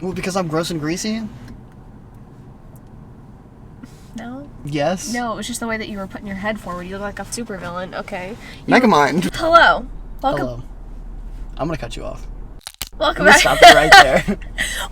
Well, because I'm gross and greasy? No? Yes? No, it was just the way that you were putting your head forward. You look like a supervillain. Okay. Megamind. Hello. Welcome. Hello. I'm gonna cut you off. Welcome I'm gonna back. stop it right there.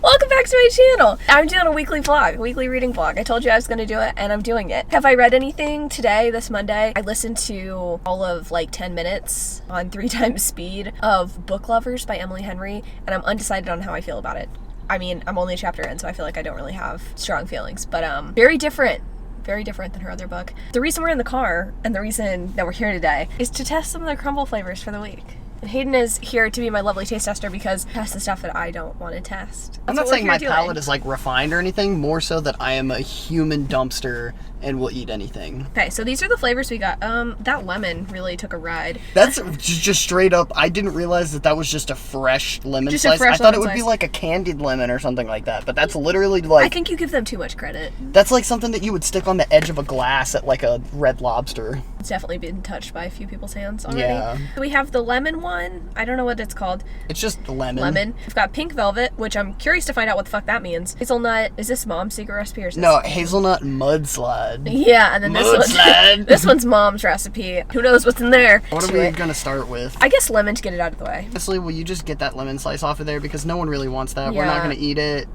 Welcome back to my channel. I'm doing a weekly vlog, a weekly reading vlog. I told you I was going to do it, and I'm doing it. Have I read anything today, this Monday? I listened to all of like 10 minutes on 3 times speed of Book Lovers by Emily Henry, and I'm undecided on how I feel about it. I mean, I'm only a chapter in, so I feel like I don't really have strong feelings, but very different than her other book. The reason we're in the car, and the reason that we're here today, is to test some of the crumble flavors for the week. And Hayden is here to be my lovely taste tester because he tests the stuff that I don't want to test. I'm not saying my palate is like refined or anything, more so that I am a human dumpster and will eat anything. Okay, so these are the flavors we got. That lemon really took a ride. That's just straight up, I didn't realize that was just a fresh lemon Just slice. a fresh I thought it lemon would be slice. like a candied lemon or something like that, but that's literally like... I think you give them too much credit. That's like something that you would stick on the edge of a glass at like a Red Lobster. It's definitely been touched by a few people's hands already. Yeah. We have the lemon one. I don't know what it's called. It's just lemon. Lemon. We've got pink velvet, which I'm curious to find out what the fuck that means. Hazelnut. Is this Mom's secret recipe or is this... No, hazelnut mudslide. Yeah, and then Mudslide. this one's Mom's recipe. Who knows what's in there? What are we gonna start with? I guess lemon to get it out of the way. Honestly, will you just get that lemon slice off of there because no one really wants that. Yeah. We're not gonna eat it.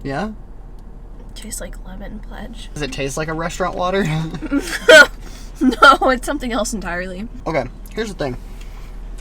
Yeah? Tastes like lemon pledge. Does it taste like a restaurant water? No, it's something else entirely. Okay, here's the thing.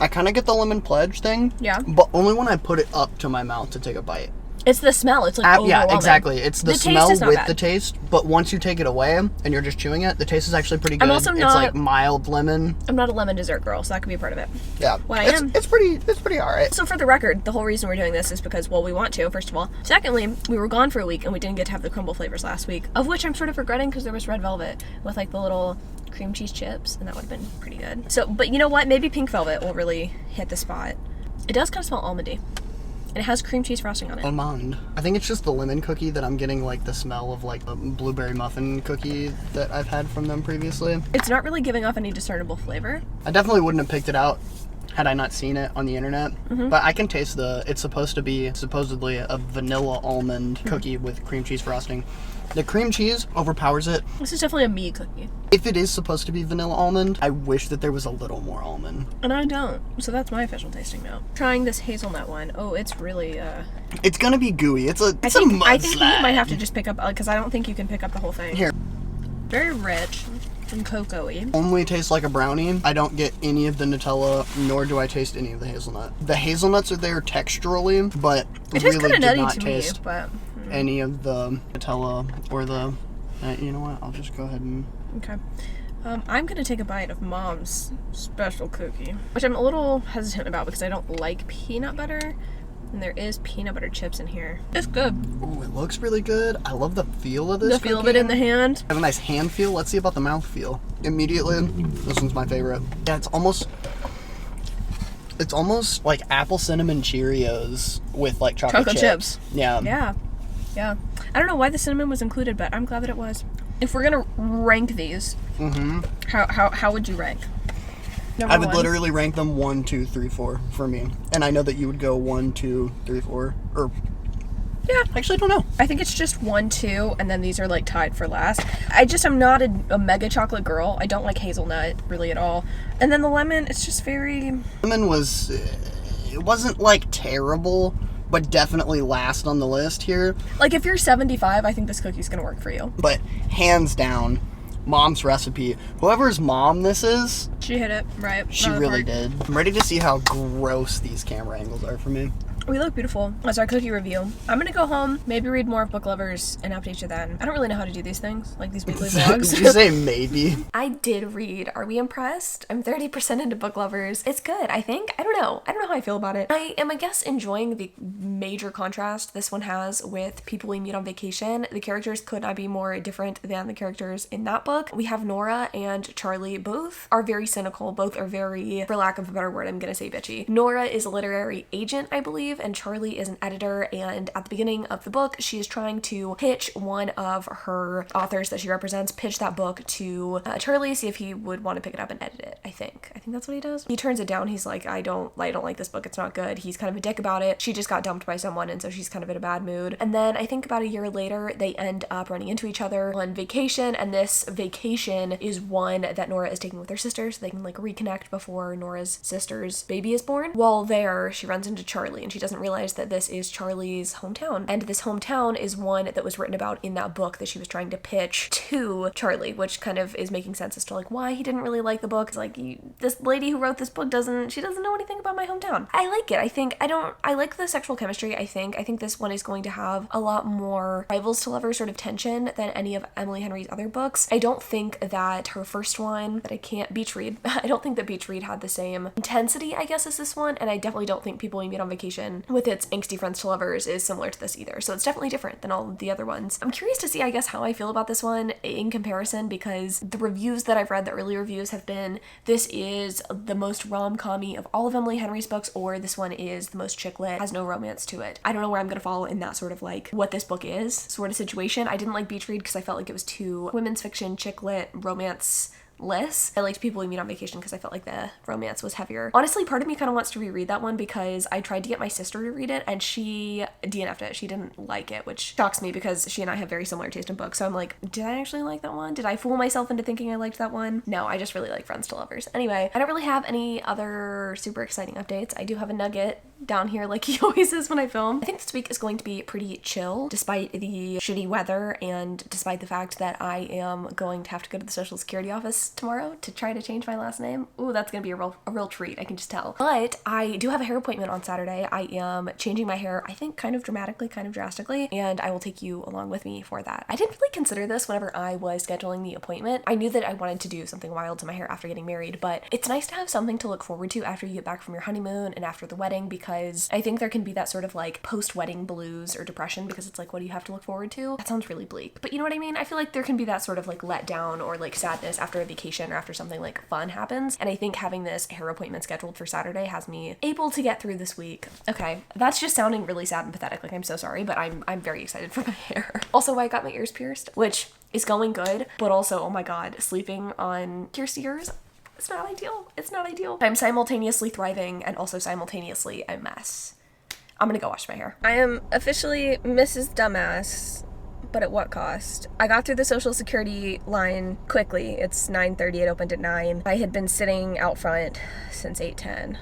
I kind of get the lemon pledge thing. Yeah. But only when I put it up to my mouth to take a bite. It's the smell. It's like overwhelming. Yeah, exactly. It's the taste smell is not with bad. the taste, but once you take it away and you're just chewing it, the taste is actually pretty good. I'm also It's not- like mild lemon. I'm not a lemon dessert girl, so that could be a part of it. Yeah. What I am- It's pretty alright. So for the record, the whole reason we're doing this is because, well, we want to, first of all. Secondly, we were gone for a week and we didn't get to have the crumble flavors last week, of which I'm sort of regretting because there was red velvet with like the little cream cheese chips, and that would have been pretty good. So, but you know what? Maybe pink velvet will really hit the spot. It does kind of smell almondy. And it has cream cheese frosting on it. Almond. I think it's just the lemon cookie that I'm getting like the smell of like the blueberry muffin cookie that I've had from them previously. It's not really giving off any discernible flavor. I definitely wouldn't have picked it out had I not seen it on the internet. But I can taste it's supposed to be supposedly a vanilla almond cookie with cream cheese frosting. The cream cheese overpowers it. This is definitely a me cookie. If it is supposed to be vanilla almond, I wish that there was a little more almond. And I don't. So that's my official tasting note. Trying this hazelnut one. Oh, it's really, It's gonna be gooey. It's a I think you mudslide. might have to just pick up, because I don't think you can pick up the whole thing. Here. Very rich and cocoa-y. Only tastes like a brownie. I don't get any of the Nutella, nor do I taste any of the hazelnut. The hazelnuts are there texturally, but It tastes really kind of did nutty not to me, taste but... any of the Nutella or the... you know what? I'll just go ahead and... Okay. I'm going to take a bite of Mom's special cookie, which I'm a little hesitant about because I don't like peanut butter, and there is peanut butter chips in here. It's good. Ooh, it looks really good. I love the feel of this The feel of cookie. it in the hand. I have a nice hand feel. Let's see about the mouth feel. Immediately, this one's my favorite. Yeah, it's almost like apple cinnamon Cheerios with like chocolate chips. Yeah. Yeah. I don't know why the cinnamon was included, but I'm glad that it was. If we're gonna rank these, how would you rank? Number I would one. literally rank them 1, 2, 3, 4 for me. And I know that you would go 1, 2, 3, 4. Or Yeah. actually I don't know. I think it's just 1, 2, and then these are like tied for last. I'm not a mega chocolate girl. I don't like hazelnut really at all. And then the lemon, it's just very... Lemon was it wasn't like terrible, but definitely last on the list here. Like if you're 75, I think this cookie's gonna work for you. But hands down, Mom's recipe. Whoever's mom this is, She hit it, right? she really did. I'm ready to see how gross these camera angles are for me. We look beautiful. That's our cookie review. I'm gonna go home, maybe read more of Book Lovers, and update you then. I don't really know how to do these things, like these weekly vlogs. Did you say maybe? I did read. Are we impressed? I'm 30% into Book Lovers. It's good, I think. I don't know how I feel about it. I am, I guess, enjoying the major contrast this one has with People We Meet on Vacation. The characters could not be more different than the characters in that book. We have Nora and Charlie. Both are very cynical. Both are very, for lack of a better word, I'm gonna say bitchy. Nora is a literary agent, I believe, believe, and Charlie is an editor, and at the beginning of the book, she is trying to pitch one of her authors that she represents, pitch that book to Charlie, see if he would want to pick it up and edit it. I think that's what he does. He turns it down. He's like, I don't like this book. It's not good. He's kind of a dick about it. She just got dumped by someone, and so she's kind of in a bad mood. And then I think about a year later, they end up running into each other on vacation, and this vacation is one that Nora is taking with her sister, so they can like reconnect before Nora's sister's baby is born. While there, she runs into Charlie, and she doesn't realize that this is Charlie's hometown. And this hometown is one that was written about in that book that she was trying to pitch to Charlie, which kind of is making sense as to like why he didn't really like the book. It's like, this lady who wrote this book doesn't know anything about my hometown. I like it. I like the sexual chemistry. I think this one is going to have a lot more rivals to lovers sort of tension than any of Emily Henry's other books. I don't think that her first one, Beach Read, I don't think that Beach Read had the same intensity, I guess, as this one, and I definitely don't think People We Meet on Vacation with its angsty friends to lovers is similar to this either. So it's definitely different than all of the other ones. I'm curious to see, I guess, how I feel about this one in comparison, because the reviews that I've read, the early reviews have been, this is the most rom-com-y of all of Emily Henry's books, or this one is the most chick lit, has no romance to it. I don't know where I'm gonna fall in that sort of like what this book is sort of situation. I didn't like Beach Read because I felt like it was too women's fiction, chick lit, romance less. I liked People We Meet on Vacation because I felt like the romance was heavier. Honestly, part of me kind of wants to reread that one because I tried to get my sister to read it and she DNF'd it. She didn't like it, which shocks me because she and I have very similar taste in books. So I'm like, did I actually like that one? Did I fool myself into thinking I liked that one? No, I just really like Friends to Lovers. Anyway, I don't really have any other super exciting updates. I do have a nugget down here like he always is when I film. I think this week is going to be pretty chill despite the shitty weather and despite the fact that I am going to have to go to the Social Security office tomorrow to try to change my last name. Ooh, that's gonna be a real treat, I can just tell. But I do have a hair appointment on Saturday. I am changing my hair, I think kind of dramatically, kind of drastically, and I will take you along with me for that. I didn't really consider this whenever I was scheduling the appointment. I knew that I wanted to do something wild to my hair after getting married, but it's nice to have something to look forward to after you get back from your honeymoon and after the wedding, because I think there can be that sort of like post-wedding blues or depression because it's like, what do you have to look forward to? That sounds really bleak, but you know what I mean? I feel like there can be that sort of like letdown or like sadness after a vacation or after something like fun happens, and I think having this hair appointment scheduled for Saturday has me able to get through this week. Okay, that's just sounding really sad and pathetic, like I'm so sorry, but I'm very excited for my hair. Also, I got my ears pierced, which is going good, but also, oh my god, sleeping on pierced ears, it's not ideal. It's not ideal. I'm simultaneously thriving and also simultaneously a mess. I'm gonna go wash my hair. I am officially Mrs. Dumbass, but at what cost? I got through the Social Security line quickly. It's 9:30, it opened at 9. I had been sitting out front since 8:10.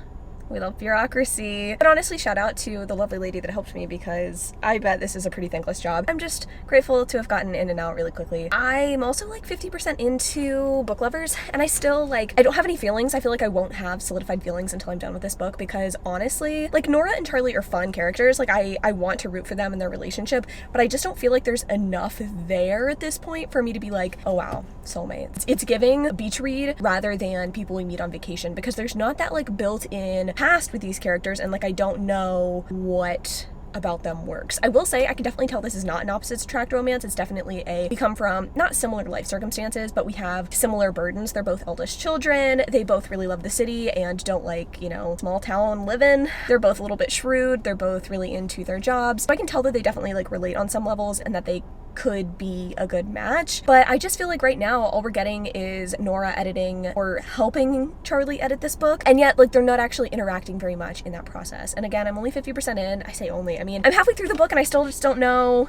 We love bureaucracy. But honestly, shout out to the lovely lady that helped me because I bet this is a pretty thankless job. I'm just grateful to have gotten in and out really quickly. I'm also like 50% into book lovers, and I still like, I don't have any feelings. I feel like I won't have solidified feelings until I'm done with this book because honestly, like Nora and Charlie are fun characters. Like I want to root for them and their relationship, but I just don't feel like there's enough there at this point for me to be like, oh wow, soulmates. It's giving Beach Read rather than People We Meet on Vacation because there's not that like built-in past with these characters, and like I don't know what about them works. I will say I can definitely tell this is not an opposites attract romance. It's definitely we come from not similar life circumstances, but we have similar burdens. They're both eldest children. They both really love the city and don't like, you know, small town living. They're both a little bit shrewd. They're both really into their jobs. So I can tell that they definitely like relate on some levels and that they could be a good match. But I just feel like right now all we're getting is Nora editing or helping Charlie edit this book, and yet like they're not actually interacting very much in that process. And again, I'm only 50% in. I say only, I mean I'm halfway through the book and I still just don't know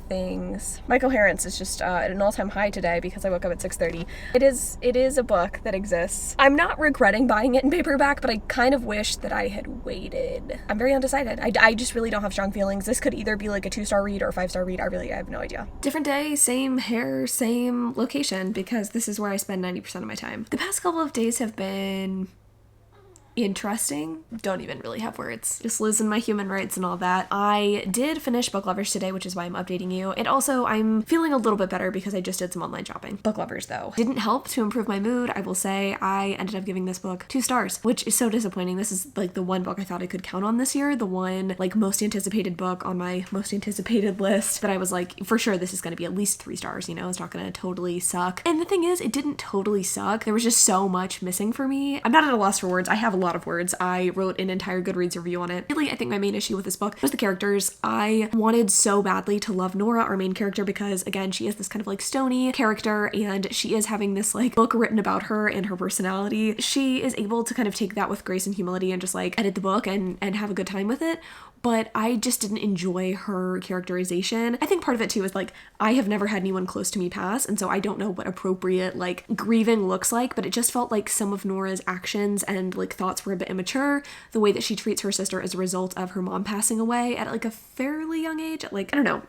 things. My coherence is just at an all-time high today because I woke up at 6:30. It is a book that exists. I'm not regretting buying it in paperback, but I kind of wish that I had waited. I'm very undecided. I just really don't have strong feelings. This could either be like a 2-star read or a 5-star read. I have no idea. Different day, same hair, same location, because this is where I spend 90% of my time. The past couple of days have been interesting. Don't even really have words. Just losing my human rights and all that. I did finish Book Lovers today, which is why I'm updating you. And also I'm feeling a little bit better because I just did some online shopping. Book Lovers though didn't help to improve my mood. I will say I ended up giving this book 2 stars, which is so disappointing. This is like the one book I thought I could count on this year. The one like most anticipated book on my most anticipated list. But I was like, for sure this is going to be at least 3 stars, you know, it's not going to totally suck. And the thing is, it didn't totally suck. There was just so much missing for me. I'm not at a loss for words. I have a lot of words. I wrote an entire Goodreads review on it. Really, I think my main issue with this book was the characters. I wanted so badly to love Nora, our main character, because again, she is this kind of like stony character, and she is having this like book written about her and her personality. She is able to kind of take that with grace and humility and just like edit the book and have a good time with it. But I just didn't enjoy her characterization. I think part of it too is like, I have never had anyone close to me pass, and so I don't know what appropriate like grieving looks like, but it just felt like some of Nora's actions and like thoughts were a bit immature. The way that she treats her sister as a result of her mom passing away at like a fairly young age. Like, I don't know,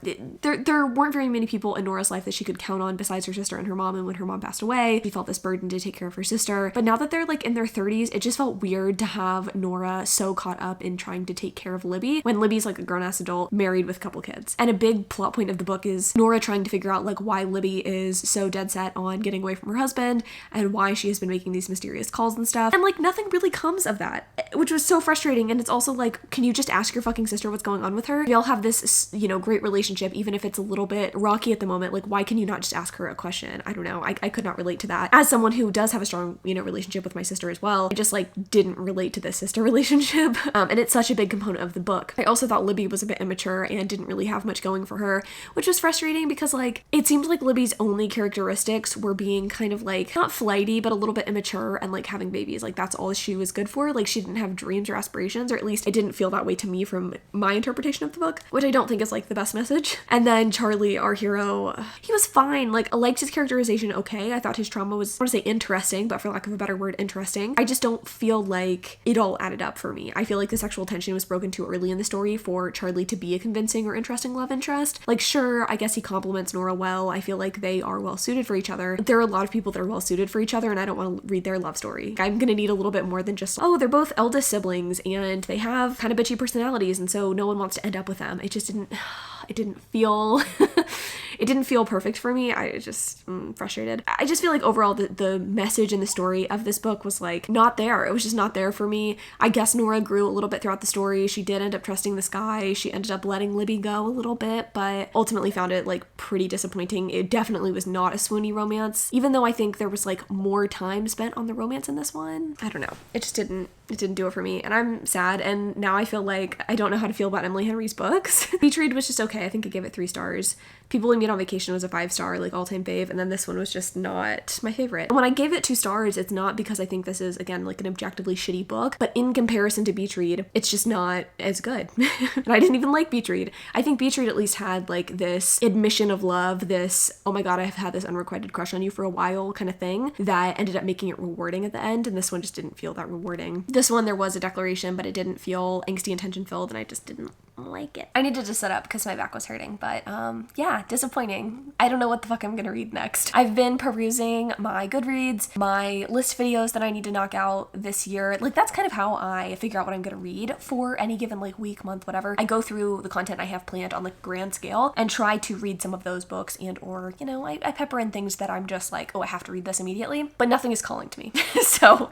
there weren't very many people in Nora's life that she could count on besides her sister and her mom, and when her mom passed away, she felt this burden to take care of her sister. But now that they're like in their 30s, it just felt weird to have Nora so caught up in trying to take care of Libby when Libby's like a grown-ass adult married with a couple kids. And a big plot point of the book is Nora trying to figure out like why Libby is so dead set on getting away from her husband and why she has been making these mysterious calls and stuff. And like nothing really comes of that, which was so frustrating. And it's also like, can you just ask your fucking sister what's going on with her? Y'all have this, you know, great relationship, even if it's a little bit rocky at the moment. Like, why can you not just ask her a question? I don't know. I could not relate to that. As someone who does have a strong, you know, relationship with my sister as well, I just like didn't relate to this sister relationship. And it's such a big component of the book. I also thought Libby was a bit immature and didn't really have much going for her, which was frustrating because like it seemed like Libby's only characteristics were being kind of like not flighty but a little bit immature and like having babies. Like that's all she was good for. Like she didn't have dreams or aspirations, or at least it didn't feel that way to me from my interpretation of the book, which I don't think is like the best message. And then Charlie, our hero, he was fine. Like I liked his characterization okay. I thought his trauma was, I want to say interesting, but for lack of a better word, interesting. I just don't feel like it all added up for me. I feel like the sexual tension was broken too early in the story for Charlie to be a convincing or interesting love interest. Like sure, I guess he compliments Nora well. I feel like they are well suited for each other. There are a lot of people that are well suited for each other, and I don't want to read their love story. I'm gonna need a little bit more than just, oh, they're both eldest siblings and they have kind of bitchy personalities and so no one wants to end up with them. It just didn't, it didn't feel it didn't feel perfect for me. I just frustrated. I just feel like overall the message and the story of this book was like not there. It was just not there for me. I guess Nora grew a little bit throughout the story. She did end up trusting this guy. She ended up letting Libby go a little bit, but ultimately found it like pretty disappointing. It definitely was not a swoony romance, even though I think there was like more time spent on the romance in this one. I don't know. It just didn't do it for me, and I'm sad, and now I feel like I don't know how to feel about Emily Henry's books. Beach Read was just okay. I think I gave it 3 stars. People We Meet on Vacation was a 5-star, like all-time fave, and then this one was just not my favorite. And when I gave it 2 stars, it's not because I think this is, again, like an objectively shitty book, but in comparison to Beach Read, it's just not as good. And I didn't even like Beach Read. I think Beach Read at least had like this admission of love, this, oh my god, I have had this unrequited crush on you for a while kind of thing that ended up making it rewarding at the end, and this one just didn't feel that rewarding. This one, there was a declaration, but it didn't feel angsty and tension-filled, and I just didn't like it. I needed to sit up because my back was hurting, but yeah, disappointing. I don't know what the fuck I'm gonna read next. I've been perusing my Goodreads, my list videos that I need to knock out this year. Like that's kind of how I figure out what I'm gonna read for any given like week, month, whatever. I go through the content I have planned on like grand scale and try to read some of those books, and or, you know, I pepper in things that I'm just like, oh, I have to read this immediately, but nothing is calling to me. So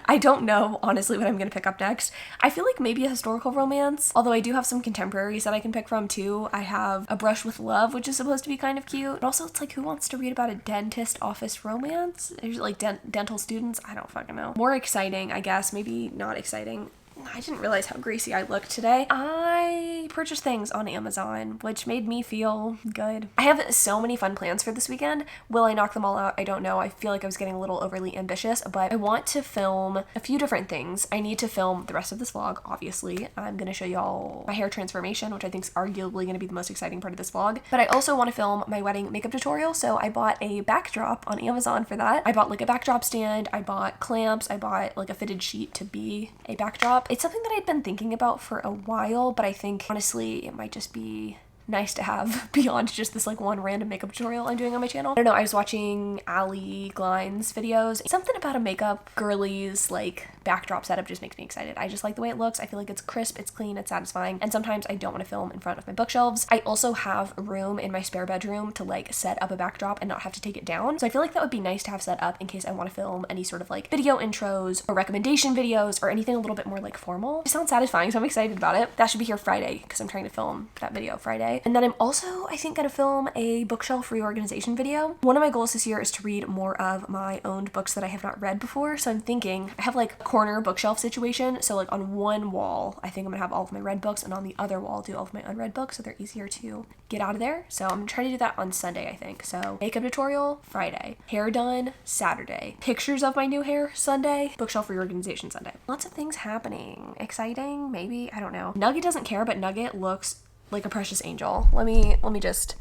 I don't know honestly what I'm gonna pick up next. I feel like maybe a historical romance, although I do have some contemporaries that I can pick from too. I have A Brush with Love, which is supposed to be kind of cute, but also it's like, who wants to read about a dentist office romance? There's like dental students. I don't fucking know. More exciting, I guess, maybe not exciting. I didn't realize how greasy I looked today. I purchased things on Amazon, which made me feel good. I have so many fun plans for this weekend. Will I knock them all out? I don't know. I feel like I was getting a little overly ambitious, but I want to film a few different things. I need to film the rest of this vlog, obviously. I'm going to show y'all my hair transformation, which I think is arguably going to be the most exciting part of this vlog. But I also want to film my wedding makeup tutorial, so I bought a backdrop on Amazon for that. I bought like a backdrop stand, I bought clamps, I bought like a fitted sheet to be a backdrop. It's something that I'd been thinking about for a while, but I think honestly it might just be nice to have beyond just this like one random makeup tutorial I'm doing on my channel. I don't know, I was watching Ali Glein's videos. Something about a makeup girly's like backdrop setup just makes me excited. I just like the way it looks. I feel like it's crisp, it's clean, it's satisfying, and sometimes I don't want to film in front of my bookshelves. I also have room in my spare bedroom to like set up a backdrop and not have to take it down. So I feel like that would be nice to have set up in case I want to film any sort of like video intros or recommendation videos or anything a little bit more like formal. It sounds satisfying, so I'm excited about it. That should be here Friday because I'm trying to film that video Friday. Friday. And then I'm also, I think, gonna film a bookshelf reorganization video. One of my goals this year is to read more of my owned books that I have not read before. So I'm thinking, I have like a corner bookshelf situation. So like on one wall, I think I'm gonna have all of my read books, and on the other wall, do all of my unread books so they're easier to get out of there. So I'm gonna try to do that on Sunday, I think. So makeup tutorial Friday, hair done Saturday, pictures of my new hair Sunday, bookshelf reorganization Sunday. Lots of things happening. Exciting, maybe, I don't know. Nugget doesn't care, but Nugget looks like a precious angel. Let me just,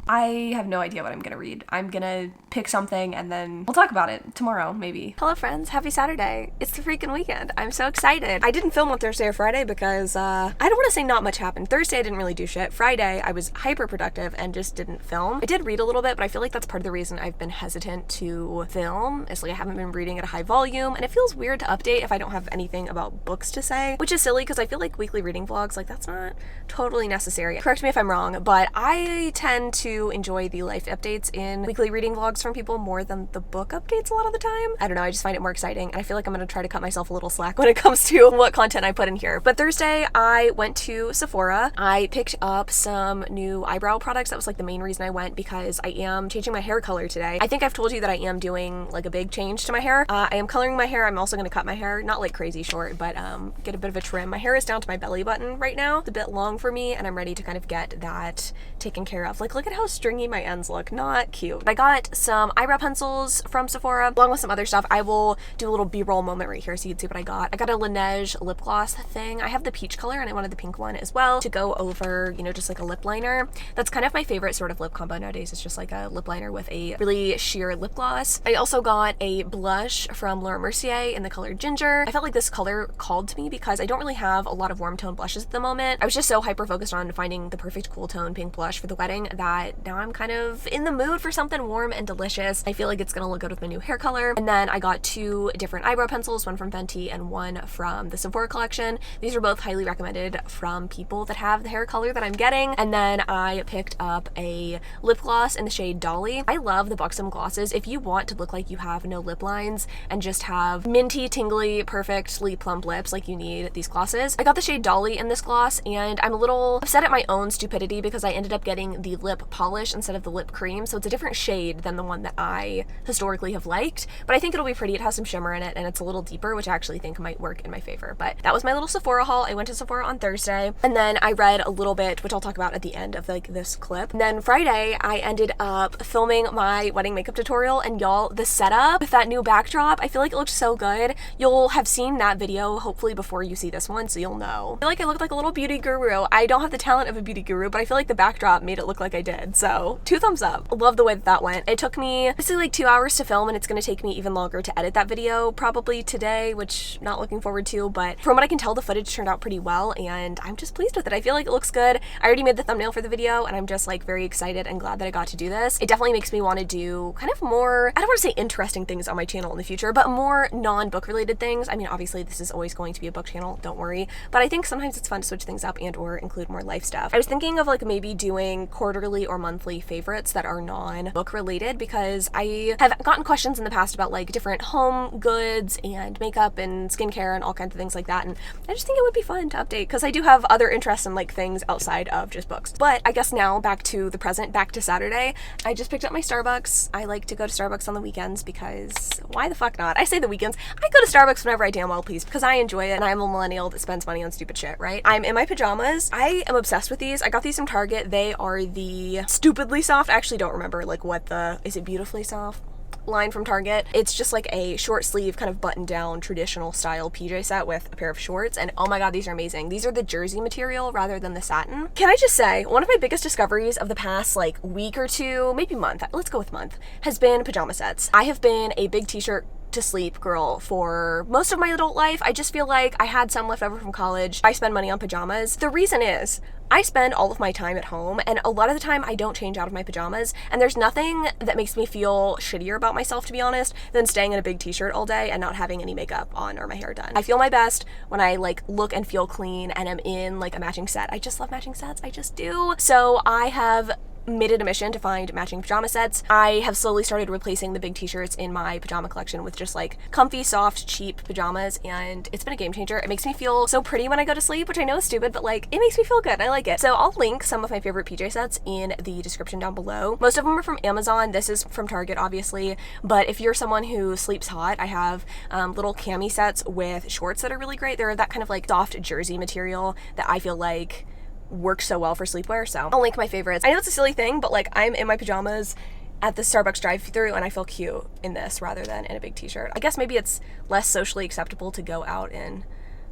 I have no idea what I'm gonna read. I'm gonna pick something and then we'll talk about it tomorrow, maybe. Hello friends, happy Saturday. It's the freaking weekend. I'm so excited. I didn't film on Thursday or Friday because I don't want to say not much happened. Thursday I didn't really do shit. Friday I was hyper productive and just didn't film. I did read a little bit, but I feel like that's part of the reason I've been hesitant to film. It's like I haven't been reading at a high volume, and it feels weird to update if I don't have anything about books to say, which is silly because I feel like weekly reading vlogs, like that's not totally necessary. Correct me if I'm wrong, but I tend to enjoy the life updates in weekly reading vlogs from people more than the book updates a lot of the time. I don't know, I just find it more exciting, and I feel like I'm gonna try to cut myself a little slack when it comes to what content I put in here. But Thursday I went to Sephora. I picked up some new eyebrow products. That was like the main reason I went, because I am changing my hair color today. I think I've told you that I am doing like a big change to my hair. I am coloring my hair. I'm also gonna cut my hair, not like crazy short, but get a bit of a trim. My hair is down to my belly button right now. It's a bit long for me, and I'm ready to kind of get that taken care of. Like, look at how stringy my ends look. Not cute. I got some eyebrow pencils from Sephora along with some other stuff. I will do a little b-roll moment right here so you can see what I got. I got a Laneige lip gloss thing. I have the peach color and I wanted the pink one as well to go over, you know, just like a lip liner. That's kind of my favorite sort of lip combo nowadays. It's just like a lip liner with a really sheer lip gloss. I also got a blush from Laura Mercier in the color Ginger. I felt like this color called to me because I don't really have a lot of warm tone blushes at the moment. I was just so hyper focused on finding the perfect cool tone pink blush for the wedding that now I'm kind of in the mood for something warm and delicious. I feel like it's gonna look good with my new hair color. And then I got two different eyebrow pencils, one from Fenty and one from the Sephora collection. These are both highly recommended from people that have the hair color that I'm getting. And then I picked up a lip gloss in the shade Dolly. I love the Buxom glosses. If you want to look like you have no lip lines and just have minty, tingly, perfectly plump lips, like you need these glosses. I got the shade Dolly in this gloss, and I'm a little upset at my own stupidity because I ended up getting the lip polish instead of the lip cream. So it's a different shade than the one that I historically have liked, but I think it'll be pretty. It has some shimmer in it and it's a little deeper, which I actually think might work in my favor. But that was my little Sephora haul. I went to Sephora on Thursday, and then I read a little bit, which I'll talk about at the end of like this clip. And then Friday, I ended up filming my wedding makeup tutorial, and y'all, the setup with that new backdrop, I feel like it looked so good. You'll have seen that video hopefully before you see this one, so you'll know. I feel like I looked like a little beauty guru. I don't have the talent of a beauty guru, but I feel like the backdrop made it look like I did. So 2 thumbs up. Love the way that went. It took me basically like 2 hours to film, and it's gonna take me even longer to edit that video probably today, which not looking forward to, but from what I can tell, the footage turned out pretty well, and I'm just pleased with it. I feel like it looks good. I already made the thumbnail for the video, and I'm just like very excited and glad that I got to do this. It definitely makes me want to do kind of more, I don't want to say interesting things on my channel in the future, but more non-book related things. I mean, obviously this is always going to be a book channel, don't worry, but I think sometimes it's fun to switch things up and or include more life stuff. I was thinking of like maybe doing quarterly or monthly favorites that are non-book related, because I have gotten questions in the past about like different home goods and makeup and skincare and all kinds of things like that, and I just think it would be fun to update because I do have other interests in like things outside of just books. But I guess now back to the present, back to Saturday. I just picked up my Starbucks. I like to go to Starbucks on the weekends because why the fuck not? I say the weekends. I go to Starbucks whenever I damn well please because I enjoy it, and I'm a millennial that spends money on stupid shit, right? I'm in my pajamas. I am obsessed with these. I got these from Target. They are the Stupidly Soft. I actually don't remember like what the, is it Beautifully Soft line from Target? It's just like a short sleeve kind of button down traditional style PJ set with a pair of shorts, and oh my god, these are amazing. These are the jersey material rather than the satin. Can I just say, one of my biggest discoveries of the past like week or two, maybe month, let's go with month, has been pajama sets. I have been a big t-shirt to sleep girl for most of my adult life. I just feel like I had some left over from college. I spend money on pajamas. The reason is I spend all of my time at home, and a lot of the time I don't change out of my pajamas, and there's nothing that makes me feel shittier about myself, to be honest, than staying in a big t-shirt all day and not having any makeup on or my hair done. I feel my best when I like look and feel clean and I'm in like a matching set. I just love matching sets. I just do. So I have made it a mission to find matching pajama sets. I have slowly started replacing the big t-shirts in my pajama collection with just like comfy, soft, cheap pajamas, and it's been a game changer. It makes me feel so pretty when I go to sleep, which I know is stupid, but like it makes me feel good. I like it. So I'll link some of my favorite PJ sets in the description down below. Most of them are from Amazon. This is from Target, obviously, but if you're someone who sleeps hot, I have little cami sets with shorts that are really great. They're that kind of like soft jersey material that I feel like works so well for sleepwear, so I'll link my favorites. I know it's a silly thing, but like I'm in my pajamas at the Starbucks drive-thru and I feel cute in this rather than in a big t-shirt. I guess maybe it's less socially acceptable to go out in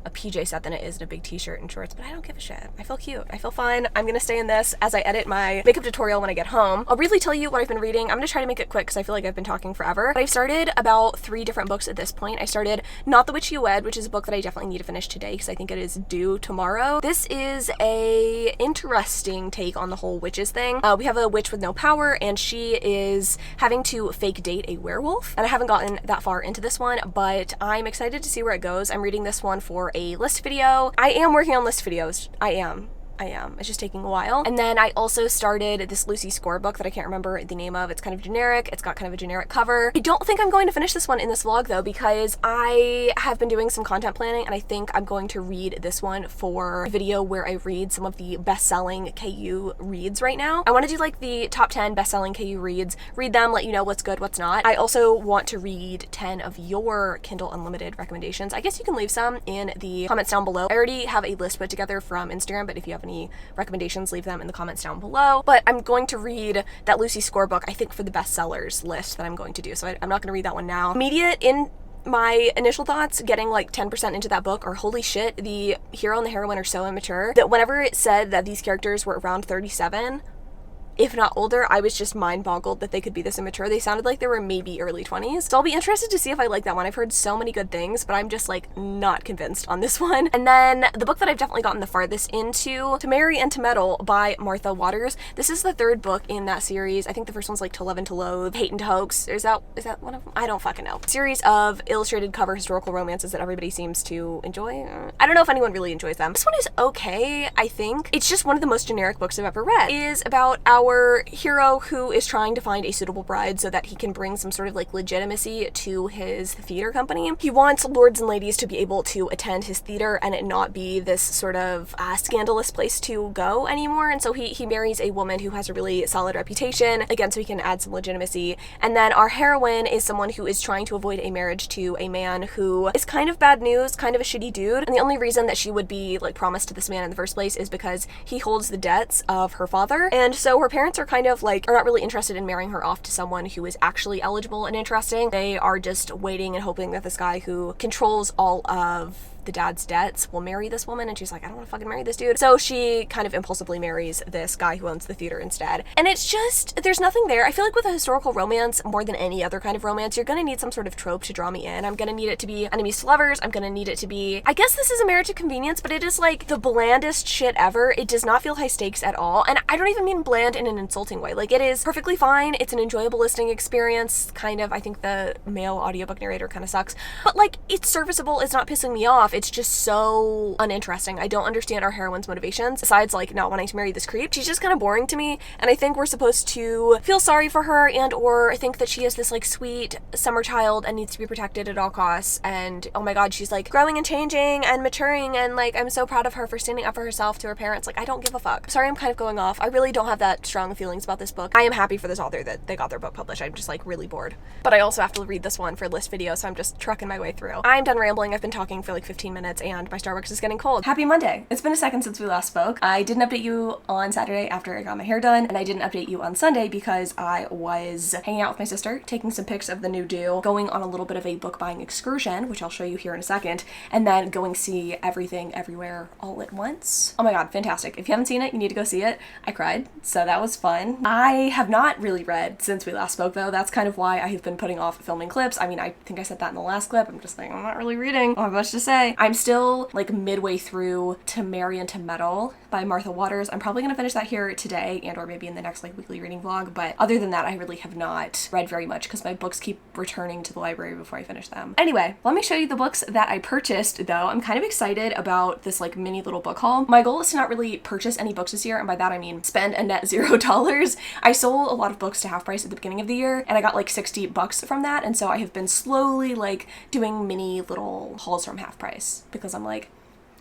a PJ set than it is in a big t-shirt and shorts, but I don't give a shit. I feel cute. I feel fine. I'm gonna stay in this as I edit my makeup tutorial when I get home. I'll briefly tell you what I've been reading. I'm gonna try to make it quick because I feel like I've been talking forever. But I've started about 3 different books at this point. I started Not the Witch You Wed, which is a book that I definitely need to finish today because I think it is due tomorrow. This is a interesting take on the whole witches thing. We have a witch with no power and she is having to fake date a werewolf. And I haven't gotten that far into this one, but I'm excited to see where it goes. I'm reading this one for a list video. I am working on list videos. I am. It's just taking a while. And then I also started this Lucy Score book that I can't remember the name of. It's kind of generic. It's got kind of a generic cover. I don't think I'm going to finish this one in this vlog though, because I have been doing some content planning and I think I'm going to read this one for a video where I read some of the best-selling KU reads right now. I want to do like the top 10 best-selling KU reads, read them, let you know what's good, what's not. I also want to read 10 of your Kindle Unlimited recommendations. I guess you can leave some in the comments down below. I already have a list put together from Instagram, but if you have any recommendations, leave them in the comments down below. But I'm going to read that Lucy Score book, I think, for the bestsellers list that I'm going to do. So I'm not going to read that one now. Immediate in my initial thoughts getting like 10% into that book are, holy shit, the hero and the heroine are so immature that whenever it said that these characters were around 37, if not older, I was just mind boggled that they could be this immature. They sounded like they were maybe early 20s. So I'll be interested to see if I like that one. I've heard so many good things, but I'm just like not convinced on this one. And then the book that I've definitely gotten the farthest into, To Marry and to Meddle by Martha Waters. This is the 3rd book in that series. I think the first one's like To Love and to Loathe, Hate and to Hoax. Is that one of them? I don't fucking know. Series of illustrated cover historical romances that everybody seems to enjoy. I don't know if anyone really enjoys them. This one is okay, I think. It's just one of the most generic books I've ever read. It is about our hero who is trying to find a suitable bride so that he can bring some sort of like legitimacy to his theater company. He wants lords and ladies to be able to attend his theater and it not be this sort of scandalous place to go anymore. And so he marries a woman who has a really solid reputation, again, so he can add some legitimacy. And then our heroine is someone who is trying to avoid a marriage to a man who is kind of bad news, kind of a shitty dude. And the only reason that she would be like promised to this man in the first place is because he holds the debts of her father. And so her parents are kind of like, are not really interested in marrying her off to someone who is actually eligible and interesting. They are just waiting and hoping that this guy who controls all of the dad's debts will marry this woman, and she's like, I don't want to fucking marry this dude. So she kind of impulsively marries this guy who owns the theater instead. And it's just, there's nothing there. I feel like with a historical romance, more than any other kind of romance, you're gonna need some sort of trope to draw me in. I'm gonna need it to be enemies to lovers. I'm gonna need it to be, I guess this is a marriage of convenience, but it is like the blandest shit ever. It does not feel high stakes at all. And I don't even mean bland in an insulting way. Like, it is perfectly fine. It's an enjoyable listening experience. Kind of, I think the male audiobook narrator kind of sucks, but like, it's serviceable. It's not pissing me off. It's just so uninteresting. I don't understand our heroine's motivations, besides like not wanting to marry this creep. She's just kind of boring to me, and I think we're supposed to feel sorry for her and or think that she is this like sweet summer child and needs to be protected at all costs, and oh my god, she's like growing and changing and maturing, and like I'm so proud of her for standing up for herself to her parents. Like, I don't give a fuck. Sorry, I'm kind of going off. I really don't have that strong feelings about this book. I am happy for this author that they got their book published. I'm just like really bored, but I also have to read this one for a list video, so I'm just trucking my way through. I'm done rambling. I've been talking for like 15 minutes and my Starbucks is getting cold. Happy Monday. It's been a second since we last spoke. I didn't update you on Saturday after I got my hair done, and I didn't update you on Sunday because I was hanging out with my sister, taking some pics of the new do, going on a little bit of a book buying excursion, which I'll show you here in a second, and then going see Everything Everywhere All at Once. Oh my god, fantastic. If you haven't seen it, you need to go see it. I cried, so that was fun. I have not really read since we last spoke though. That's kind of why I have been putting off filming clips. I mean, I think I said that in the last clip. I'm just like, I'm not really reading. I don't have much to say. Tuesday. I'm still like midway through To Marry and to Meddle by Martha Waters. I'm probably gonna finish that here today and or maybe in the next like weekly reading vlog, but other than that I really have not read very much because my books keep returning to the library before I finish them. Anyway, let me show you the books that I purchased though. I'm kind of excited about this like mini little book haul. My goal is to not really purchase any books this year, and by that I mean spend a net $0. I sold a lot of books to half price at the beginning of the year and I got like $60 from that, and so I have been slowly like doing mini little hauls from half price because I'm like,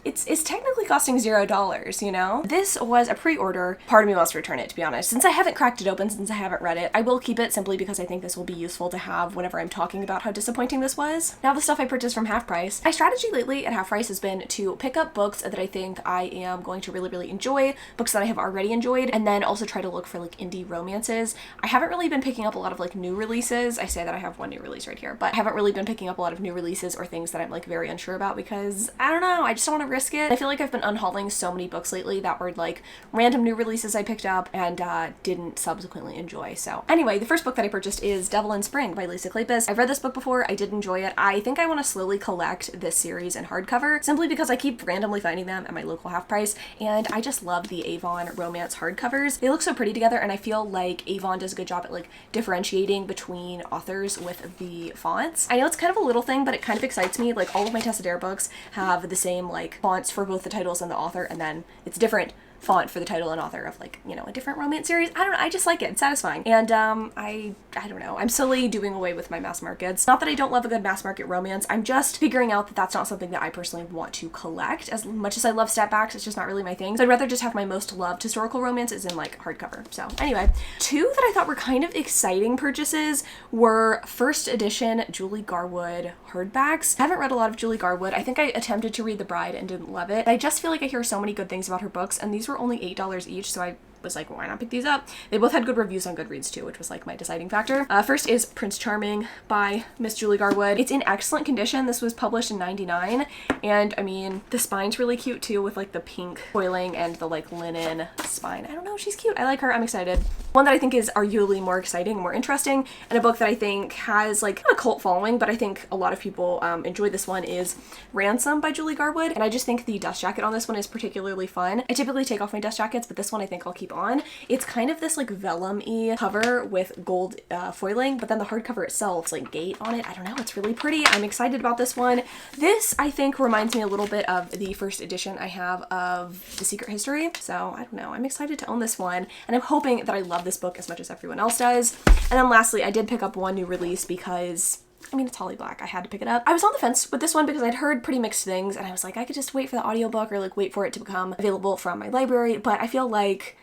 it's technically costing $0, you know? This was a pre-order. Part of me wants to return it, to be honest. Since I haven't cracked it open, since I haven't read it, I will keep it simply because I think this will be useful to have whenever I'm talking about how disappointing this was. Now the stuff I purchased from half price. My strategy lately at half price has been to pick up books that I think I am going to really enjoy, books that I have already enjoyed, and then also try to look for like indie romances. I haven't really been picking up a lot of like new releases. I say that I have one new release right here, but I haven't really been picking up a lot of new releases or things that I'm like very unsure about because I don't know, I just don't want to risk it. I feel like I've been unhauling so many books lately that were like random new releases I picked up and didn't subsequently enjoy. So anyway, the first book that I purchased is Devil in Spring by Lisa Kleypas. I've read this book before. I did enjoy it. I think I want to slowly collect this series in hardcover simply because I keep randomly finding them at my local half price, and I just love the Avon romance hardcovers. They look so pretty together, and I feel like Avon does a good job at like differentiating between authors with the fonts. I know it's kind of a little thing, but it kind of excites me. Like all of my Tessa Dare books have the same like fonts for both the titles and the author, and then it's different font for the title and author of like, you know, a different romance series. I don't know, I just like it. It's satisfying. And I don't know, I'm slowly doing away with my mass markets. Not that I don't love a good mass market romance, I'm just figuring out that that's not something that I personally want to collect. As much as I love stepbacks, it's just not really my thing. So I'd rather just have my most loved historical romances in like hardcover. So anyway, two that I thought were kind of exciting purchases were first edition Julie Garwood hardbacks. I haven't read a lot of Julie Garwood. I think I attempted to read The Bride and didn't love it. I just feel like I hear so many good things about her books, and these were only $8 each, so I was like, why not pick these up? They both had good reviews on Goodreads too, which was like my deciding factor. First is Prince Charming by Miss Julie Garwood. It's in excellent condition. This was published in '99, and I mean, the spine's really cute too with like the pink foiling and the like linen spine. I don't know, she's cute. I like her. I'm excited. One that I think is arguably more exciting, more interesting, and a book that I think has like a cult following, but I think a lot of people enjoy this one, is Ransom by Julie Garwood, and I just think the dust jacket on this one is particularly fun. I typically take off my dust jackets, but this one I think I'll keep on. It's kind of this like vellum-y cover with gold foiling, but then the hardcover itself is like gate on it. I don't know, it's really pretty. I'm excited about this one. This I think reminds me a little bit of the first edition I have of The Secret History, so I don't know, I'm excited to own this one, and I'm hoping that I love this book as much as everyone else does. And then lastly, I did pick up one new release because I mean, it's Holly Black. I had to pick it up. I was on the fence with this one because I'd heard pretty mixed things, and I was like, I could just wait for the audiobook or like wait for it to become available from my library, but I feel like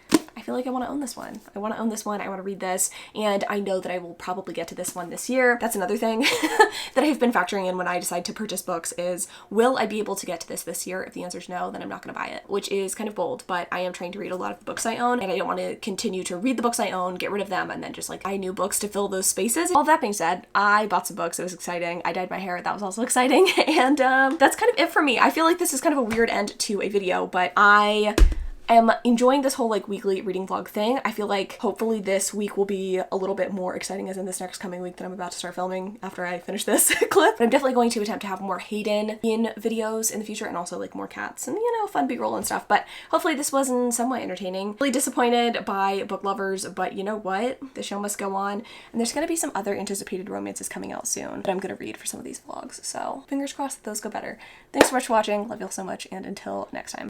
I want to own this one. I want to own this one. I want to read this, and I know that I will probably get to this one this year. That's another thing that I've been factoring in when I decide to purchase books is, will I be able to get to this year? If the answer is no, then I'm not going to buy it, which is kind of bold, but I am trying to read a lot of the books I own, and I don't want to continue to read the books I own, get rid of them, and then just like buy new books to fill those spaces. All that being said, I bought some books. It was exciting. I dyed my hair. That was also exciting. And that's kind of it for me. I feel like this is kind of a weird end to a video, but I am enjoying this whole like weekly reading vlog thing. I feel like hopefully this week will be a little bit more exciting, as in this next coming week that I'm about to start filming after I finish this clip. But I'm definitely going to attempt to have more Hayden in videos in the future, and also like more cats and, you know, fun B-roll and stuff. But hopefully this was in some way entertaining. Really disappointed by book lovers, but you know what? The show must go on, and there's gonna be some other anticipated romances coming out soon that I'm gonna read for some of these vlogs. So fingers crossed that those go better. Thanks so much for watching. Love you all so much, and until next time.